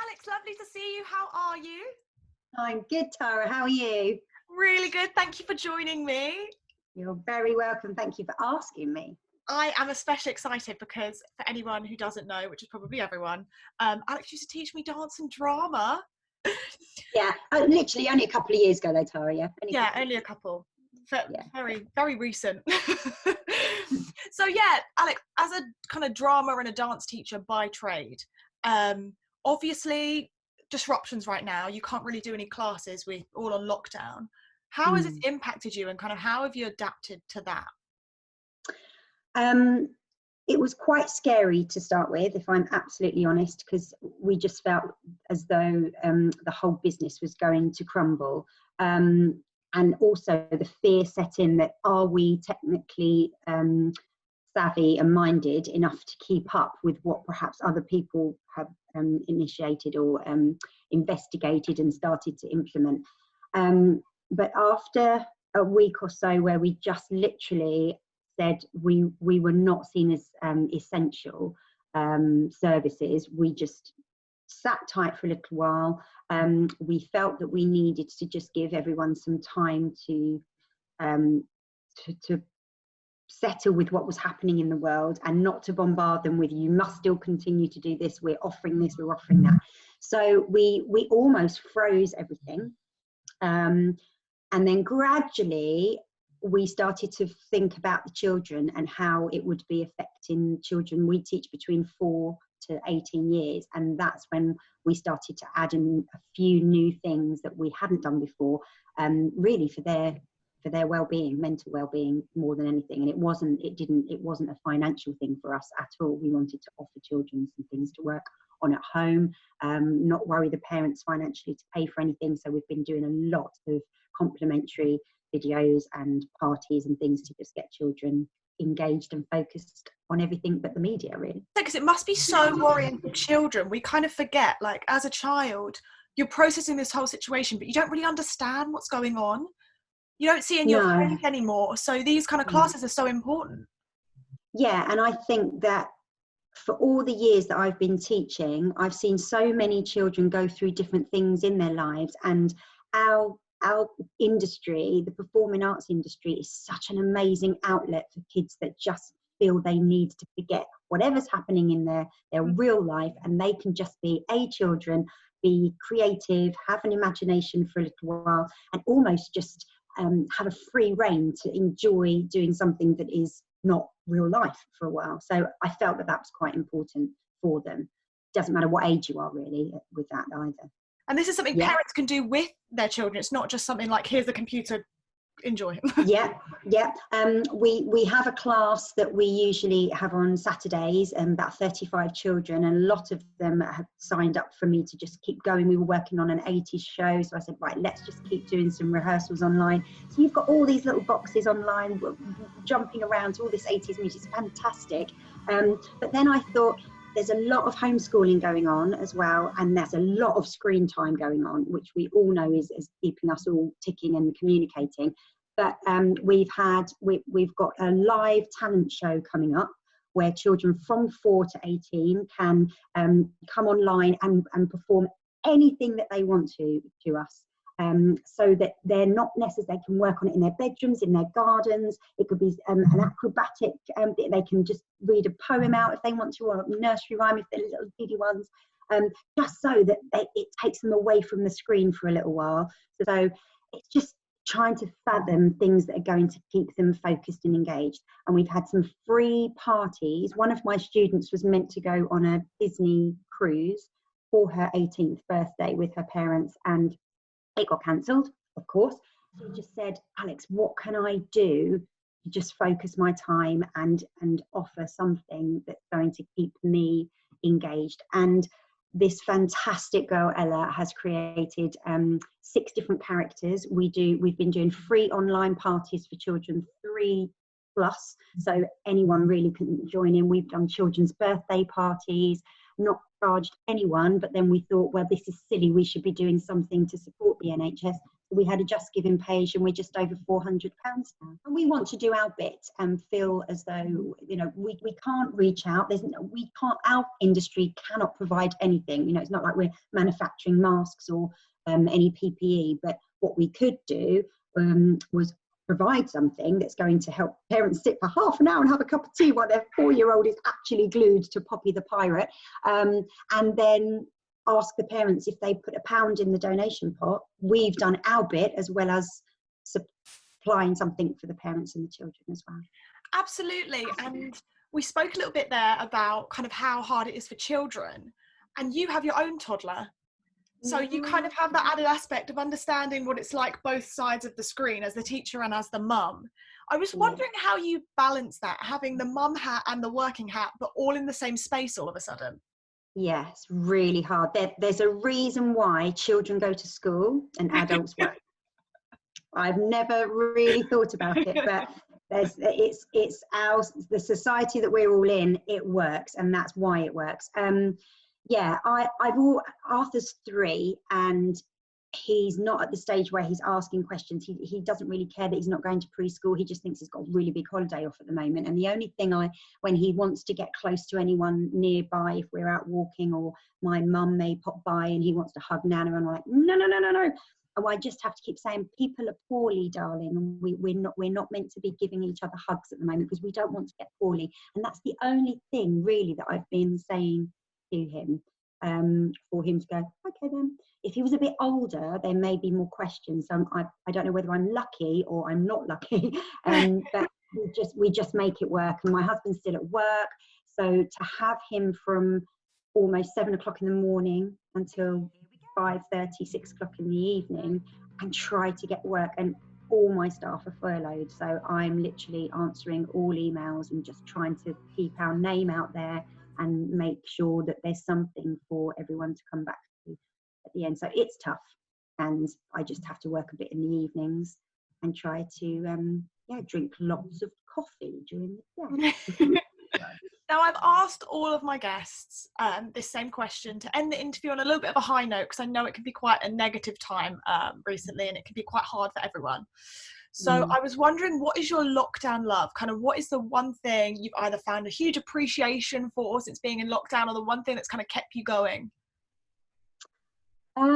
Alex, lovely to see you. How are you? I'm good, Tara. How are you? Really good. Thank you for joining me. You're very welcome. Thank you for asking me. I am especially excited because for anyone who doesn't know, which is probably everyone, Alex used to teach me dance and drama. Yeah, literally only a couple of years ago though, Tara, yeah? Only a couple. Yeah. Very, very recent. So yeah, Alex, as a kind of drama and a dance teacher by trade, obviously disruptions right now. You can't really do any classes. We're all on lockdown. How has it impacted you, and kind of how have you adapted to that? It was quite scary to start with, if I'm absolutely honest, because we just felt as though the whole business was going to crumble. And also the fear set in that, are we technically savvy and minded enough to keep up with what perhaps other people have initiated or investigated and started to implement. But after a week or so where we just literally said we were not seen as essential services, we just sat tight for a little while. We felt that we needed to just give everyone some time to settle with what was happening in the world, and not to bombard them with, you must still continue to do this, we're offering this, we're offering that. So we almost froze everything, and then gradually we started to think about the children and how it would be affecting children. We teach between 4 to 18 years, and that's when we started to add in a few new things that we hadn't done before, really for their well-being, mental well-being more than anything. And it wasn't a financial thing for us at all. We wanted to offer children some things to work on at home, not worry the parents financially to pay for anything. So we've been doing a lot of complimentary videos and parties and things to just get children engaged and focused on everything but the media, really. Because it must be so worrying for children. We kind of forget, like, as a child, you're processing this whole situation, but you don't really understand what's going on. You don't see in your face anymore. So these kind of classes are so important. Yeah, and I think that for all the years that I've been teaching, I've seen so many children go through different things in their lives, and our industry, the performing arts industry, is such an amazing outlet for kids that just feel they need to forget whatever's happening in their real life, and they can just be children, be creative, have an imagination for a little while, and almost just have a free rein to enjoy doing something that is not real life for a while. So I felt that was quite important for them. Doesn't matter what age you are, really, with that either. And this is something parents can do with their children. It's not just something like, here's the computer, enjoy. Yeah. We have a class that we usually have on Saturdays, and about 35 children, and a lot of them have signed up for me to just keep going. We were working on an 80s show, so I said, right, let's just keep doing some rehearsals online. So you've got all these little boxes online jumping around to all this 80s music. It's fantastic. But then I thought, there's a lot of homeschooling going on as well, and there's a lot of screen time going on, which we all know is keeping us all ticking and communicating. But we've got a live talent show coming up where children from 4 to 18 can come online and perform anything that they want to us. So that they're not necessarily, they can work on it in their bedrooms, in their gardens. It could be an acrobatic, they can just read a poem out if they want to, or a nursery rhyme if they're little bitty ones, just so that it takes them away from the screen for a little while. So it's just trying to fathom things that are going to keep them focused and engaged. And we've had some free parties. One of my students was meant to go on a Disney cruise for her 18th birthday with her parents, and it got cancelled, of course. So just said, Alex, what can I do to just focus my time and offer something that's going to keep me engaged? And this fantastic girl, Ella, has created 6 different characters. We've been doing free online parties for children 3+, so anyone really can join in. We've done children's birthday parties, not charged anyone, but then we thought, well, this is silly, we should be doing something to support the NHS. we had a Just Giving page, and we're just over £400 now. And we want to do our bit and feel as though, we can't reach out. Our industry cannot provide anything. It's not like we're manufacturing masks or any PPE, but what we could do was provide something that's going to help parents sit for half an hour and have a cup of tea while their 4-year-old is actually glued to Poppy the Pirate, and then ask the parents if they put £1 in the donation pot. We've done our bit, as well as supplying something for the parents and the children as well. Absolutely. And we spoke a little bit there about kind of how hard it is for children, and you have your own toddler. So you kind of have that added aspect of understanding what it's like both sides of the screen, as the teacher and as the mum. I was wondering how you balance that, having the mum hat and the working hat, but all in the same space all of a sudden. Yeah, it's really hard. There's a reason why children go to school and adults work. I've never really thought about it, but it's the society that we're all in. It works, and that's why it works. Arthur's 3, and he's not at the stage where he's asking questions. He doesn't really care that he's not going to preschool. He just thinks he's got a really big holiday off at the moment. And the only thing when he wants to get close to anyone nearby, if we're out walking or my mum may pop by and he wants to hug Nana, and I'm like, no. Oh, I just have to keep saying, people are poorly, darling, and we're not meant to be giving each other hugs at the moment because we don't want to get poorly. And that's the only thing really that I've been saying to him, for him to go, okay then. If he was a bit older, there may be more questions. I don't know whether I'm lucky or I'm not lucky, but we just make it work. And my husband's still at work, so to have him from almost 7 o'clock in the morning until 5:30, 6 o'clock in the evening, and try to get work, and all my staff are furloughed, so I'm literally answering all emails and just trying to keep our name out there and make sure that there's something for everyone to come back to at the end. So it's tough, and I just have to work a bit in the evenings and try to drink lots of coffee during the day. Now, I've asked all of my guests this same question to end the interview on a little bit of a high note, because I know it can be quite a negative time recently, and it can be quite hard for everyone. So I was wondering, what is your lockdown love? Kind of what is the one thing you've either found a huge appreciation for since being in lockdown, or the one thing that's kind of kept you going? I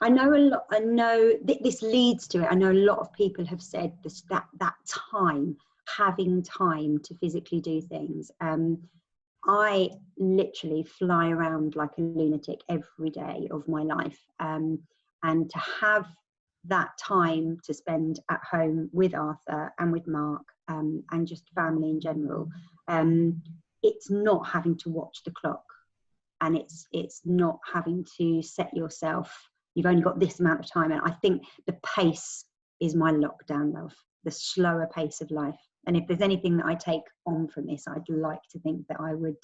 know this leads to it. I know a lot of people have said this, that time, having time to physically do things. I literally fly around like a lunatic every day of my life. And to have that time to spend at home with Arthur and with Mark, and just family in general, it's not having to watch the clock, and it's not having to set yourself, you've only got this amount of time. And I think the pace is my lockdown love, the slower pace of life. And if there's anything that I take on from this, I'd like to think that I would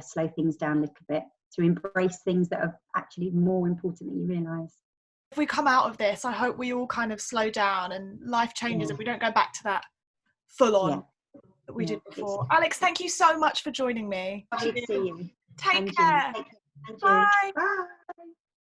slow things down a little bit, to embrace things that are actually more important than you realise. If we come out of this, I hope we all kind of slow down and life changes, and we don't go back to that full on that we did before. Alex, thank you so much for joining me. Lovely to see you. Take care. Bye. Bye.